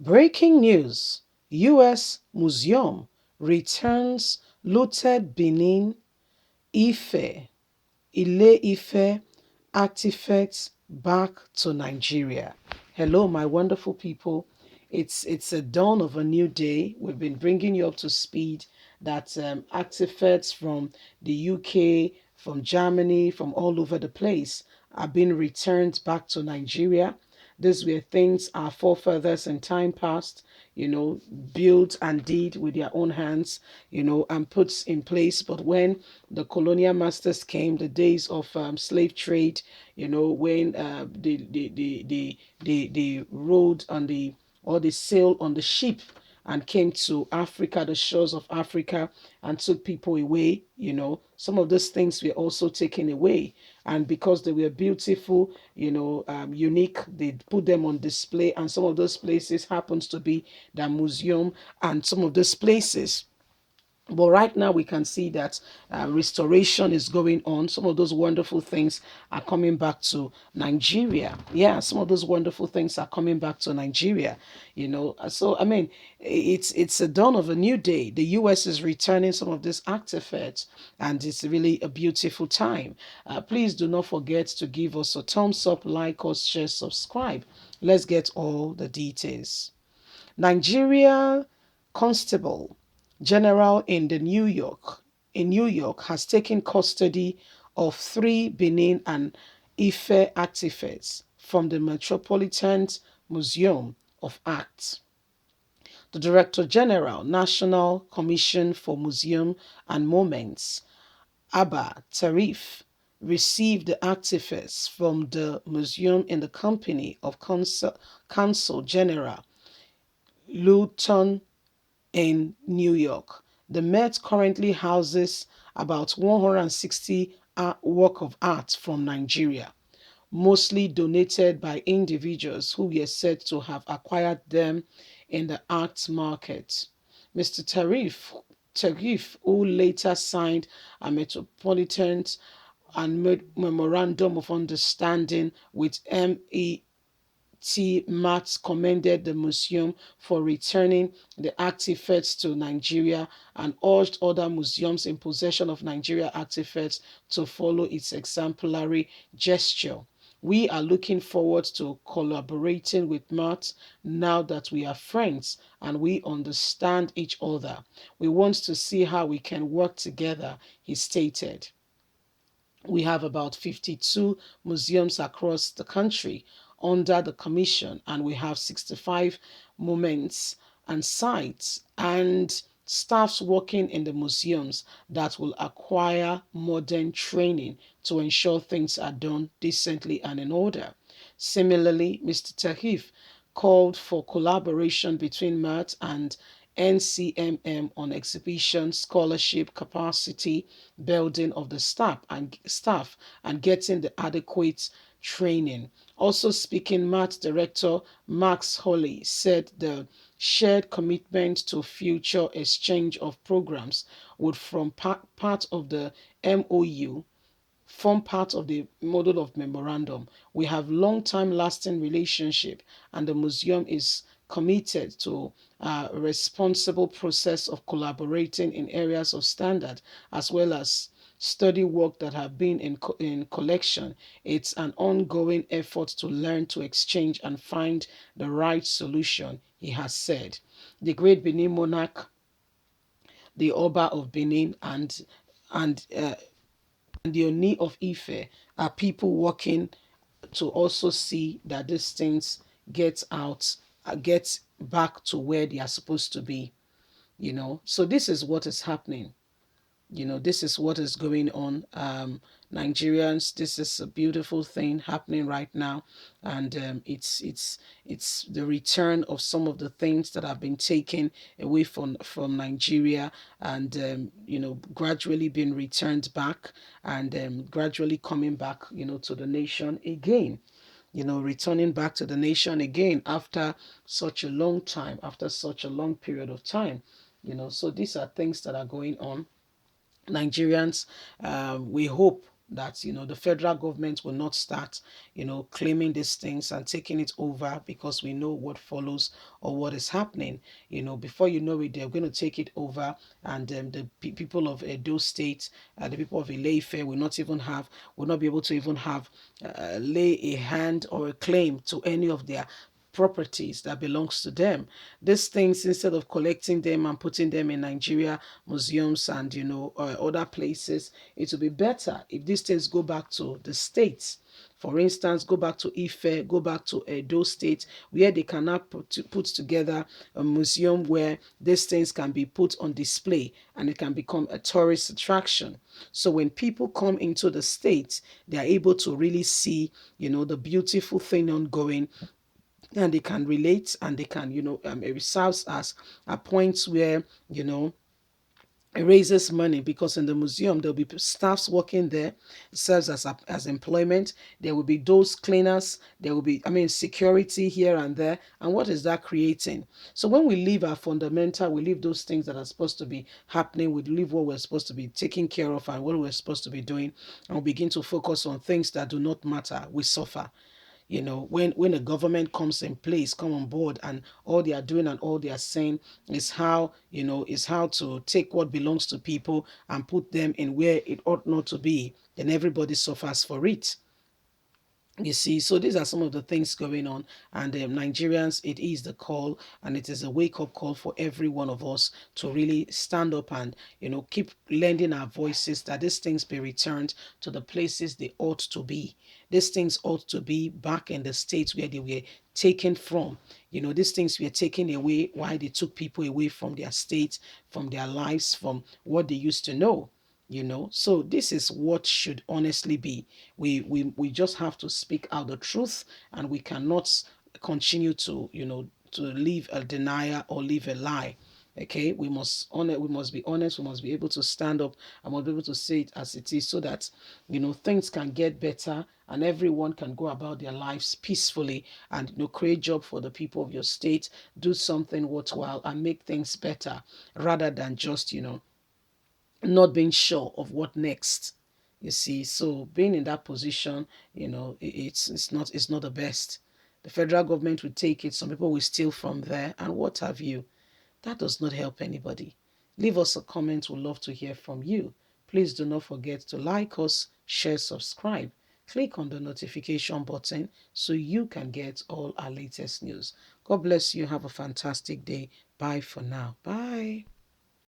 Breaking news: US Museum returns looted Benin Ife Ile-Ife artifacts back to Nigeria. Hello, my wonderful people. It's a dawn of a new day. We've been bringing you up to speed that artifacts from the UK, from Germany, from all over the place are being returned back to Nigeria. These were things our forefathers in time past, built and did with their own hands, and put in place. But when the colonial masters came, the days of slave trade, when they rode on the or they sailed on the ship and came to Africa, the shores of Africa, and took people away. Some of those things were also taken away. And because they were beautiful, unique, they put them on display. And some of those places happens to be the museum, and some of those places, but right now we can see that restoration is going on. Some of those wonderful things are coming back to Nigeria. Yeah, some of those wonderful things are coming back to Nigeria. So I mean, it's a dawn of a new day. The U.S. is returning some of these artifacts, and it's really a beautiful time. Please do not forget to give us a thumbs up, like us, share, subscribe. Let's get all the details. Nigeria Constable General in New York has taken custody of three Benin and Ife artifacts from the Metropolitan Museum of Art. The Director General, National Commission for Museum and Monuments, Abba Tarif, received the artifacts from the museum in the company of Consul General Luton in New York. The Met currently houses about 160 work of art from Nigeria, mostly donated by individuals who were said to have acquired them in the art market. Mr. Tarif, who later signed a Metropolitan and Memorandum of Understanding with MET, Matt commended the museum for returning the artifacts to Nigeria and urged other museums in possession of Nigeria artifacts to follow its exemplary gesture. We are looking forward to collaborating with Matt now that we are friends and we understand each other. We want to see how we can work together, he stated. We have about 52 museums across the country under the commission, and we have 65 monuments and sites and staffs working in the museums that will acquire modern training to ensure things are done decently and in order. Similarly, Mr. Tahif called for collaboration between MAT and NCMM on exhibition, scholarship, capacity building of the staff and getting the adequate training. Also speaking, MAT Director Max Holly said the shared commitment to future exchange of programs would part of the MOU form part of the model of memorandum. We have long-time lasting relationship, and the museum is committed to a responsible process of collaborating in areas of standard as well as study work that have been in collection. It's an ongoing effort to learn, to exchange, and find the right solution, he has said. The great Benin monarch, the Oba of Benin, and the Oni of Ife are people working to also see that these things get out, get back to where they are supposed to be. So this is what is happening. This is what is going on. Nigerians, this is a beautiful thing happening right now, and it's the return of some of the things that have been taken away from Nigeria, and gradually being returned back, and gradually coming back, to the nation again. Returning back to the nation again after such a long time, after such a long period of time. So these are things that are going on. Nigerians, we hope that, the federal government will not start, claiming these things and taking it over, because we know what follows or what is happening. Before you know it, they're going to take it over, and the people of Edo State, the people of Ileife will not be able to even have lay a hand or a claim to any of their properties that belongs to them. These things, instead of collecting them and putting them in Nigeria museums and other places, it would be better if these things go back to the states. For instance, go back to Ife, go back to Edo State, where they cannot put together a museum where these things can be put on display and it can become a tourist attraction. So when people come into the states, they are able to really see, the beautiful thing ongoing, and they can relate, and they can, it serves as a point where, it raises money, because in the museum there'll be staffs working there. It serves as employment. There will be those cleaners, there will be, security here and there. And what is that creating? So when we leave our fundamental, we leave those things that are supposed to be happening, we leave what we're supposed to be taking care of and what we're supposed to be doing, and we begin to focus on things that do not matter, we suffer. When a government comes in place, come on board, and all they are doing and all they are saying is how to take what belongs to people and put them in where it ought not to be, then everybody suffers for it. You see, so these are some of the things going on, and Nigerians, it is the call, and it is a wake-up call for every one of us to really stand up and keep lending our voices, that these things be returned to the places they ought to be. These things ought to be back in the states where they were taken from. These things were taken away. Why they took people away from their states, from their lives, from what they used to know. So this is what should honestly be. We just have to speak out the truth, and we cannot continue to to live a denier or live a lie. Okay, we must be honest, we must be able to stand up, and must be able to say it as it is, so that things can get better, and everyone can go about their lives peacefully, and create job for the people of your state, do something worthwhile, and make things better, rather than just not being sure of what next. You see, so being in that position, it's not the best. The federal government will take it, some people will steal from there, and what have you. That does not help anybody. Leave us a comment, we'd love to hear from you. Please do not forget to like us, share, subscribe. Click on the notification button so you can get all our latest news. God bless you. Have a fantastic day. Bye for now. Bye.